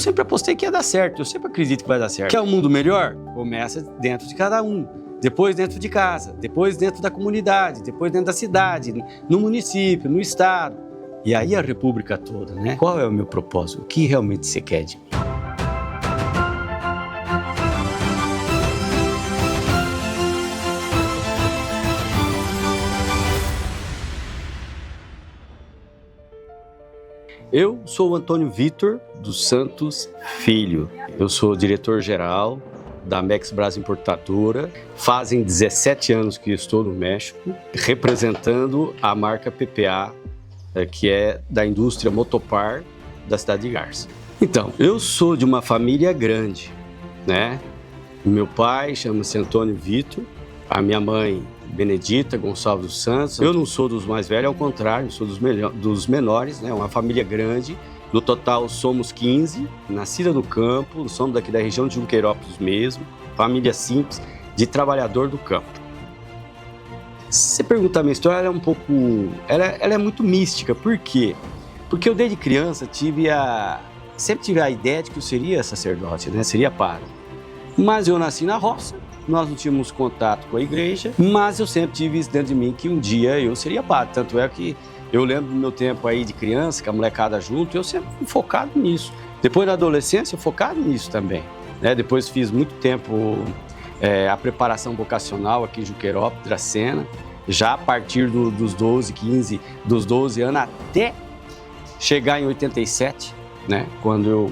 sempre apostei que ia dar certo, eu sempre acredito que vai dar certo. Quer um mundo melhor? Começa dentro de cada um. Depois dentro de casa, depois dentro da comunidade, depois dentro da cidade, no município, no estado. E aí a república toda, né? Qual é o meu propósito? O que realmente você quer de mim? Eu sou o Antônio Vitor dos Santos Filho. Eu sou diretor-geral da Mex Brasil Importadora. Fazem 17 anos que estou no México, representando a marca PPA, que é da indústria Motopar da cidade de Garça. Então, eu sou de uma família grande, né? Meu pai chama-se Antônio Vitor, a minha mãe Benedita Gonçalves dos Santos. Eu não sou dos mais velhos, ao contrário, sou dos menores, né? Uma família grande. No total somos 15, nascida no campo, somos daqui da região de Junqueirópolis mesmo, família simples, de trabalhador do campo. Se você perguntar a minha história, ela é um pouco... Ela é muito mística. Por quê? Porque eu desde criança sempre tive a ideia de que eu seria sacerdote, né? Seria padre. Mas eu nasci na roça, nós não tínhamos contato com a igreja, mas eu sempre tive isso dentro de mim que um dia eu seria padre. Tanto é que eu lembro do meu tempo aí de criança, com a molecada junto, eu sempre fui focado nisso. Depois da adolescência, focado nisso também, né? Depois fiz muito tempo a preparação vocacional aqui em Junqueirópolis, Dracena, já a partir dos 12 anos até chegar em 87, né? Quando eu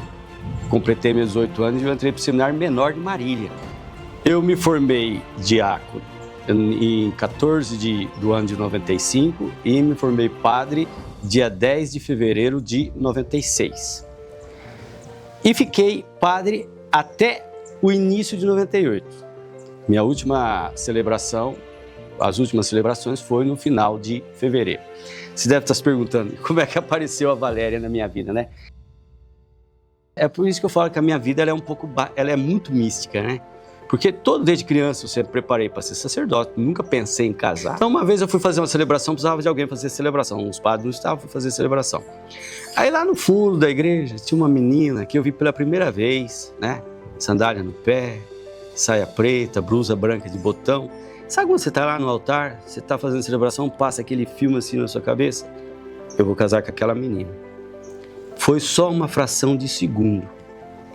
completei meus 18 anos e eu entrei para o Seminário Menor de Marília. Eu me formei diácono em 14 do ano de 95 e me formei padre dia 10 de fevereiro de 96. E fiquei padre até o início de 98. Minha última celebração, as últimas celebrações foi no final de fevereiro. Você deve estar se perguntando como é que apareceu a Valéria na minha vida, né? É por isso que eu falo que a minha vida ela é muito mística, né? Porque desde criança eu sempre preparei para ser sacerdote, nunca pensei em casar. Então uma vez eu fui fazer uma celebração, precisava de alguém fazer celebração. Os padres não estavam, fui fazer celebração. Aí lá no fundo da igreja tinha uma menina que eu vi pela primeira vez, né? Sandália no pé, saia preta, blusa branca de botão. Sabe quando você está lá no altar, você está fazendo celebração, passa aquele filme assim na sua cabeça? Eu vou casar com aquela menina. Foi só uma fração de segundo.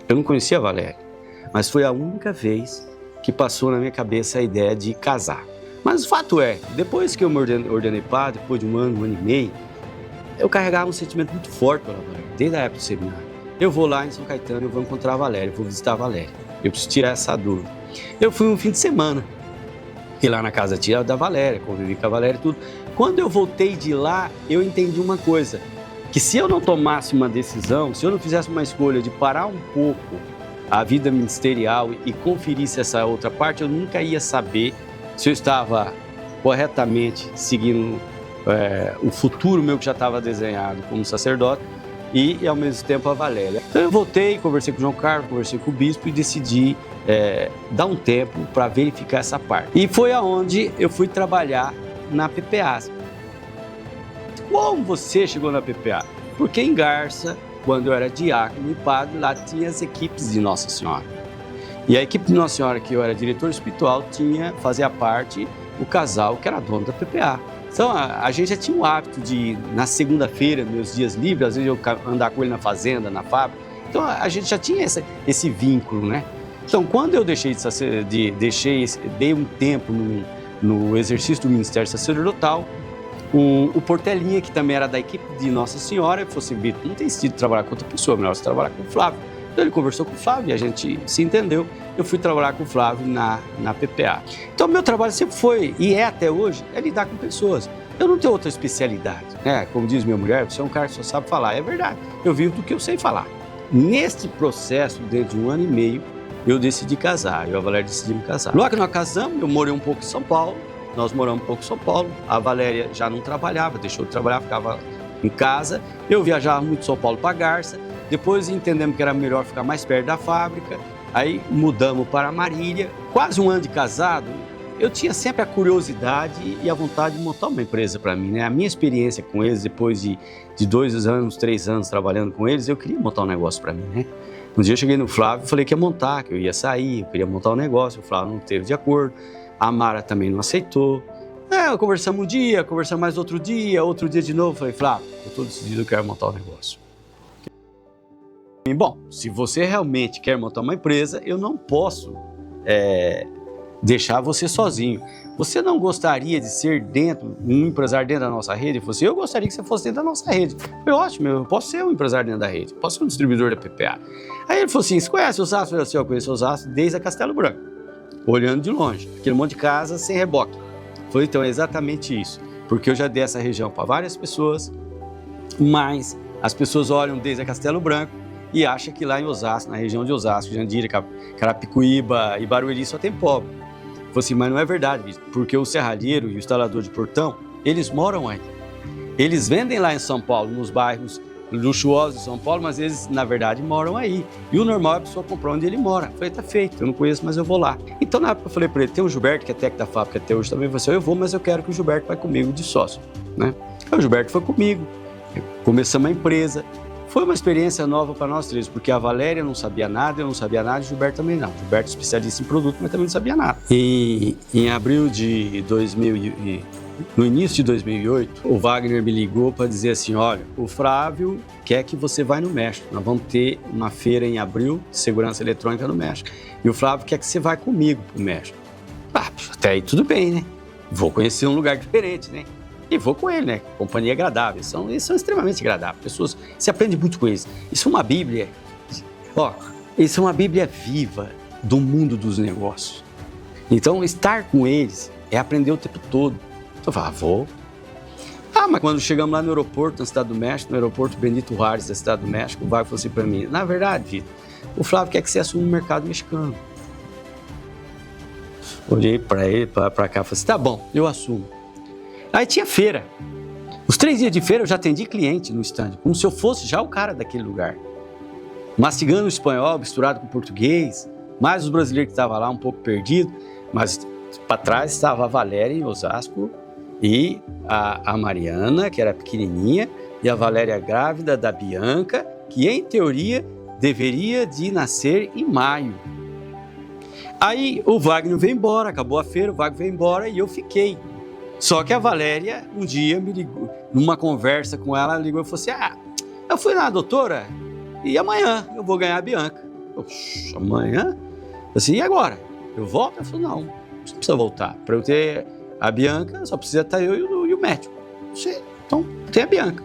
Eu não conhecia a Valéria, mas foi a única vez que passou na minha cabeça a ideia de casar. Mas o fato é, depois que eu me ordenei padre, depois de um ano e meio, eu carregava um sentimento muito forte pela Valéria, desde a época do seminário. Eu vou lá em São Caetano, eu vou encontrar a Valéria, eu vou visitar a Valéria. Eu preciso tirar essa dúvida. Eu fui um fim de semana, fui lá na casa da Valéria, convivi com a Valéria e tudo. Quando eu voltei de lá, eu entendi uma coisa, que se eu não tomasse uma decisão, se eu não fizesse uma escolha de parar um pouco a vida ministerial e conferisse essa outra parte, eu nunca ia saber se eu estava corretamente seguindo o futuro meu que já estava desenhado como sacerdote e ao mesmo tempo a Valéria. Então eu voltei, conversei com o João Carlos, conversei com o bispo e decidi dar um tempo para verificar essa parte. E foi aonde eu fui trabalhar na PPA. Como você chegou na PPA? Porque em Garça, quando eu era diácono e padre, lá tinha as equipes de Nossa Senhora. E a equipe de Nossa Senhora, que eu era diretor espiritual, fazia parte o casal que era dono da PPA. Então a gente já tinha o hábito de, na segunda-feira, meus dias livres, às vezes eu andar com ele na fazenda, na fábrica. Então a gente já tinha esse vínculo, né? Então quando eu dei um tempo no exercício do ministério sacerdotal, o Portelinha, que também era da equipe de Nossa Senhora, ele falou assim: Vitor, não tem sentido trabalhar com outra pessoa, melhor você trabalhar com o Flávio. Então ele conversou com o Flávio e a gente se entendeu. Eu fui trabalhar com o Flávio na PPA. Então meu trabalho sempre foi, e é até hoje, é lidar com pessoas. Eu não tenho outra especialidade, né? Como diz minha mulher, você é um cara que só sabe falar. É verdade, eu vivo do que eu sei falar. Neste processo, dentro de um ano e meio, eu decidi casar, eu e a Valéria decidimos casar. Logo que nós casamos, eu morei um pouco em São Paulo, nós moramos um pouco em São Paulo, a Valéria já não trabalhava, deixou de trabalhar, ficava em casa. Eu viajava muito de São Paulo para Garça, depois entendemos que era melhor ficar mais perto da fábrica, aí mudamos para Marília. Quase um ano de casado, eu tinha sempre a curiosidade e a vontade de montar uma empresa para mim, né? A minha experiência com eles, depois de 2 anos, 3 anos trabalhando com eles, eu queria montar um negócio para mim, né? Um dia eu cheguei no Flávio e falei que ia montar, que eu ia sair, eu queria montar um negócio. O Flávio não teve de acordo, a Mara também não aceitou. Conversamos um dia, conversamos mais outro dia de novo. Falei, Flávio, eu estou decidido, eu quero montar um negócio. E, bom, se você realmente quer montar uma empresa, eu não posso deixar você sozinho. Você não gostaria de ser um empresário dentro da nossa rede? Ele falou assim, eu gostaria que você fosse dentro da nossa rede. Eu falei, ótimo, eu posso ser um empresário dentro da rede, posso ser um distribuidor da PPA. Aí ele falou assim, você conhece Osasco? Eu falei assim, eu conheço Osasco desde a Castelo Branco, olhando de longe, aquele monte de casa sem reboque. Eu falei, então é exatamente isso, porque eu já dei essa região para várias pessoas, mas as pessoas olham desde a Castelo Branco e acham que lá em Osasco, na região de Osasco, Jandira, Carapicuíba e Barueri só tem pobre. Eu falei assim, mas não é verdade, porque o serralheiro e o instalador de portão, eles moram aí. Eles vendem lá em São Paulo, nos bairros luxuosos de São Paulo, mas eles, na verdade, moram aí. E o normal é a pessoa comprar onde ele mora. Eu falei, tá feito, eu não conheço, mas eu vou lá. Então, na época, eu falei para ele, tem o Gilberto, que é técnico da fábrica até hoje também. Eu falei assim, eu vou, mas eu quero que o Gilberto vá comigo de sócio, né? Aí o Gilberto foi comigo, começamos a empresa. Foi uma experiência nova para nós três, porque a Valéria não sabia nada, eu não sabia nada e o Gilberto também não. O Gilberto é especialista em produto, mas também não sabia nada. E em abril de 2000, no início de 2008, o Wagner me ligou para dizer assim, olha, o Flávio quer que você vá no México. Nós vamos ter uma feira em abril de segurança eletrônica no México. E o Flávio quer que você vá comigo para o México. Até aí tudo bem, né? Vou conhecer um lugar diferente, né? E vou com ele, né? Companhia agradável. Eles são extremamente agradáveis. Pessoas, se aprende muito com eles. Isso é uma Bíblia. Isso é uma Bíblia viva do mundo dos negócios. Então, estar com eles é aprender o tempo todo. Eu falava, vou. Mas quando chegamos lá no aeroporto, na Cidade do México, no aeroporto Benito Juárez da Cidade do México, o Wagner falou assim para mim, na verdade, Vitor, o Flávio quer que você assuma o mercado mexicano. Olhei para ele, para cá, falei assim, tá bom, eu assumo. Aí tinha feira. Os 3 dias de feira eu já atendi cliente no stand, como se eu fosse já o cara daquele lugar. Mastigando o espanhol, misturado com o português, mais os brasileiros que estavam lá um pouco perdidos, mas para trás estava a Valéria em Osasco e a Mariana, que era pequenininha, e a Valéria grávida da Bianca, que em teoria deveria de nascer em maio. Aí o Wagner veio embora, acabou a feira, o Wagner veio embora e eu fiquei. Só que a Valéria, um dia, me ligou, numa conversa com ela, ligou e falou assim, eu fui na doutora e amanhã eu vou ganhar a Bianca. Amanhã? Eu assim, e agora? Eu volto? Ela falou, não, você não precisa voltar. Para eu ter a Bianca, só precisa estar eu e o médico. Então, tem a Bianca.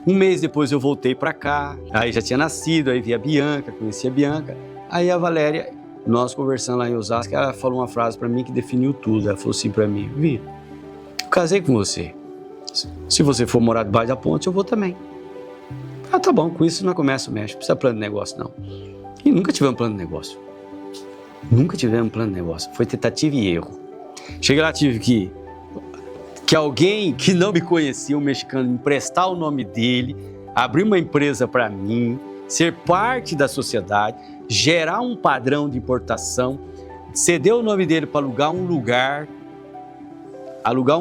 Um mês depois eu voltei para cá, aí já tinha nascido, aí vi a Bianca, conheci a Bianca. Aí a Valéria, nós conversando lá em Osasco, ela falou uma frase para mim que definiu tudo. Ela falou assim para mim, Vi, casei com você. Se você for morar debaixo da ponte, eu vou também. Tá bom, com isso não começa o México, não precisa plano de negócio, não. E nunca tivemos plano de negócio. Nunca tivemos plano de negócio. Foi tentativa e erro. Cheguei lá, tive que alguém que não me conhecia, um mexicano, emprestar o nome dele, abrir uma empresa para mim, ser parte da sociedade, gerar um padrão de importação, ceder o nome dele para alugar um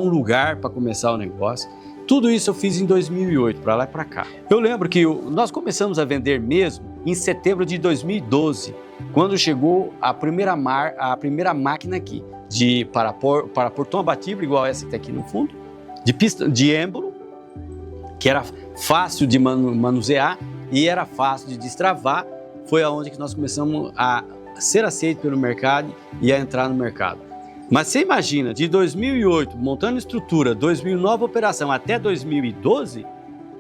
lugar para começar o negócio. Tudo isso eu fiz em 2008, para lá e para cá. Eu lembro que nós começamos a vender mesmo em setembro de 2012, quando chegou a primeira máquina aqui, para portão abatível, igual essa que está aqui no fundo, de pista de êmbolo, que era fácil de manusear e era fácil de destravar. Foi aonde que nós começamos a ser aceito pelo mercado e a entrar no mercado. Mas você imagina, de 2008, montando estrutura, 2009 operação até 2012,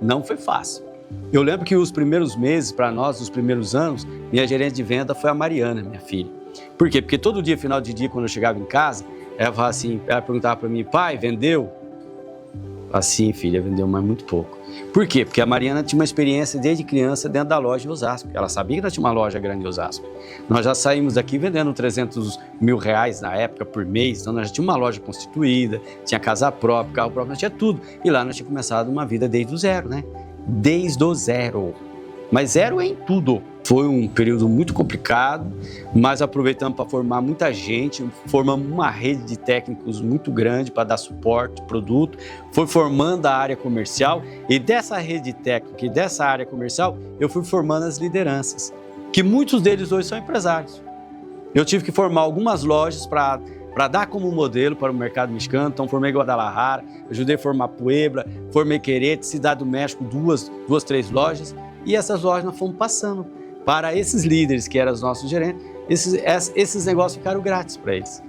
não foi fácil. Eu lembro que os primeiros meses, para nós, os primeiros anos, minha gerente de venda foi a Mariana, minha filha. Por quê? Porque todo dia, final de dia, quando eu chegava em casa, ela falava assim, ela perguntava para mim, pai, vendeu? Assim, filha, vendeu, mas muito pouco. Por quê? Porque a Mariana tinha uma experiência desde criança dentro da loja em Osasco. Ela sabia que nós tinha uma loja grande em Osasco. Nós já saímos daqui vendendo 300 mil reais na época por mês, então nós já tínhamos uma loja constituída, tinha casa própria, carro próprio, nós tinha tudo. E lá nós tínhamos começado uma vida desde o zero, né? Desde o zero. mas zero em tudo. Foi um período muito complicado, mas aproveitamos para formar muita gente, formamos uma rede de técnicos muito grande para dar suporte, produto, foi formando a área comercial e dessa rede técnica e dessa área comercial eu fui formando as lideranças, que muitos deles hoje são empresários. Eu tive que formar algumas lojas para dar como modelo para o mercado mexicano, então formei Guadalajara, ajudei a formar Puebla, formei Querétaro, Cidade do México, duas, três lojas, e essas lojas nós fomos passando para esses líderes, que eram os nossos gerentes, esses negócios ficaram grátis para eles.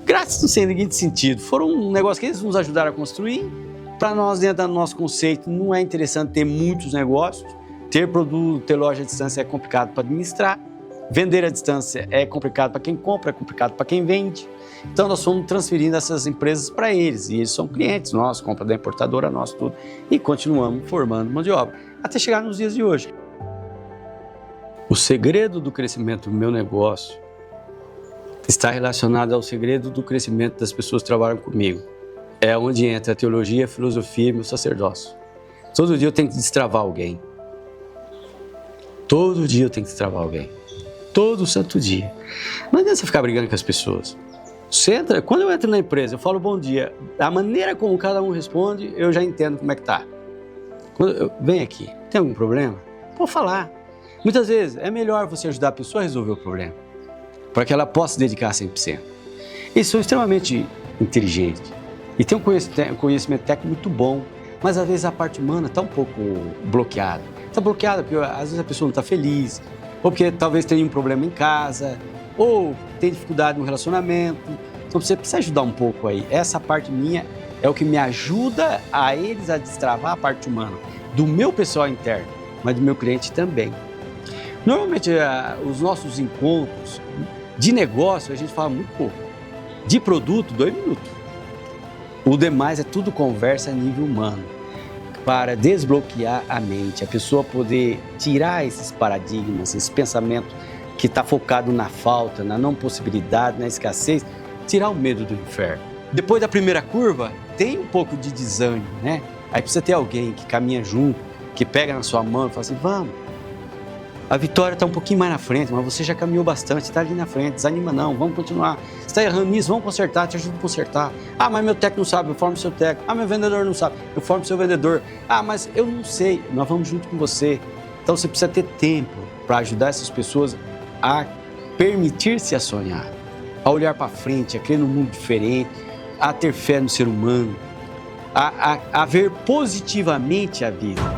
Grátis não sem ninguém de sentido, foram um negócio que eles nos ajudaram a construir. Para nós, dentro do nosso conceito, não é interessante ter muitos negócios, ter produto, ter loja à distância é complicado para administrar, vender à distância é complicado para quem compra, é complicado para quem vende. Então nós fomos transferindo essas empresas para eles, e eles são clientes nossos, compra da importadora nossa, tudo, e continuamos formando mão de obra, até chegar nos dias de hoje. O segredo do crescimento do meu negócio está relacionado ao segredo do crescimento das pessoas que trabalham comigo. É onde entra a teologia, a filosofia e meu sacerdócio. Todo dia eu tenho que destravar alguém. Todo dia eu tenho que destravar alguém. Todo santo dia. Não adianta você ficar brigando com as pessoas. Quando eu entro na empresa, eu falo bom dia. A maneira como cada um responde, eu já entendo como é que tá. Vem aqui, tem algum problema? Vou falar. Muitas vezes é melhor você ajudar a pessoa a resolver o problema, para que ela possa se dedicar 100%. Eles são extremamente inteligentes e têm um conhecimento técnico muito bom, mas às vezes a parte humana está um pouco bloqueada. Está bloqueada porque às vezes a pessoa não está feliz, ou porque talvez tenha um problema em casa, ou tem dificuldade no relacionamento. Então você precisa ajudar um pouco aí. Essa parte minha é o que me ajuda a eles a destravar a parte humana, do meu pessoal interno, mas do meu cliente também. Normalmente, os nossos encontros de negócio, a gente fala muito pouco. De produto, 2 minutos. O demais é tudo conversa a nível humano, para desbloquear a mente, a pessoa poder tirar esses paradigmas, esse pensamento que está focado na falta, na não possibilidade, na escassez, tirar o medo do inferno. Depois da primeira curva, tem um pouco de desânimo, né? Aí precisa ter alguém que caminha junto, que pega na sua mão e fala assim, vamos. A vitória está um pouquinho mais na frente, mas você já caminhou bastante, está ali na frente, desanima não, vamos continuar. Você está errando nisso, vamos consertar, te ajudo a consertar. Ah, mas meu técnico não sabe, eu formo seu técnico. Ah, meu vendedor não sabe, eu formo seu vendedor. Ah, mas eu não sei, nós vamos junto com você. Então você precisa ter tempo para ajudar essas pessoas a permitir-se a sonhar, a olhar para frente, a crer num mundo diferente, a ter fé no ser humano, a ver positivamente a vida.